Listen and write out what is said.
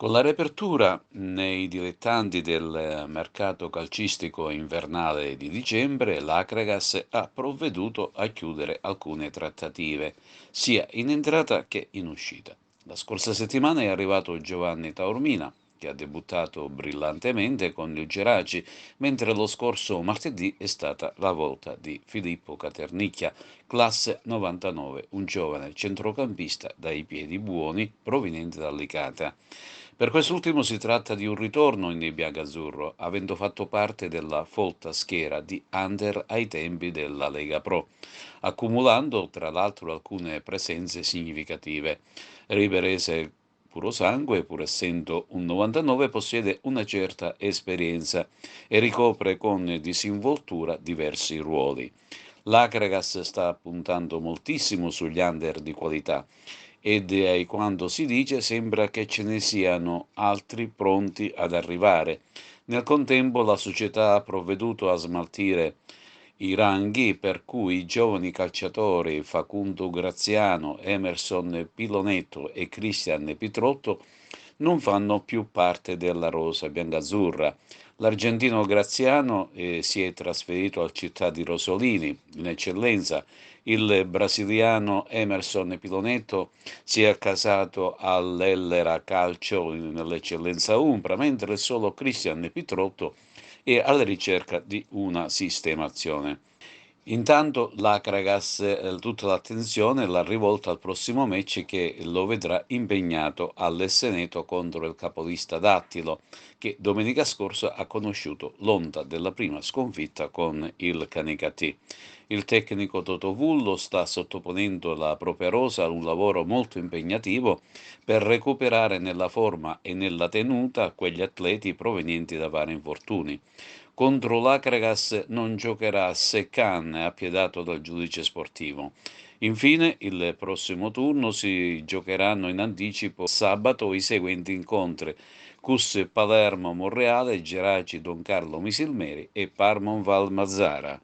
Con la riapertura nei dilettanti del mercato calcistico invernale di dicembre, l'Akragas ha provveduto a chiudere alcune trattative, sia in entrata che in uscita. La scorsa settimana è arrivato Giovanni Taormina, che ha debuttato brillantemente con il Geraci, mentre lo scorso martedì è stata la volta di Filippo Caternicchia, classe 99, un giovane centrocampista dai piedi buoni proveniente da Licata. Per quest'ultimo si tratta di un ritorno in biancazzurro, avendo fatto parte della folta schiera di Under ai tempi della Lega Pro, accumulando tra l'altro alcune presenze significative. Riverese puro sangue, pur essendo un 99, possiede una certa esperienza e ricopre con disinvoltura diversi ruoli. L'Akragas sta puntando moltissimo sugli under di qualità ed quando si dice sembra che ce ne siano altri pronti ad arrivare. Nel contempo la società ha provveduto a smaltire i ranghi per cui i giovani calciatori Facundo Graziano, Emerson Pilonetto e Cristian Pitrotto non fanno più parte della rosa biancazzurra. L'argentino Graziano si è trasferito al Città di Rosolini, in eccellenza. Il brasiliano Emerson Pilonetto si è accasato all'Ellera Calcio nell'eccellenza Umbra, mentre solo Cristian Pitrotto è alla ricerca di una sistemazione. Intanto l'Akragas tutta l'attenzione l'ha rivolta al prossimo match che lo vedrà impegnato all'Esseneto contro il capolista Dattilo, che domenica scorsa ha conosciuto l'onta della prima sconfitta con il Canicattì. Il tecnico Totovullo sta sottoponendo la propria rosa a un lavoro molto impegnativo per recuperare nella forma e nella tenuta quegli atleti provenienti da vari infortuni. Contro l'Akragas non giocherà Seccan, appiedato dal giudice sportivo. Infine, il prossimo turno si giocheranno in anticipo sabato i seguenti incontri: Cus Palermo Monreale, Geraci Don Carlo Misilmeri e Parmon Val Mazzara.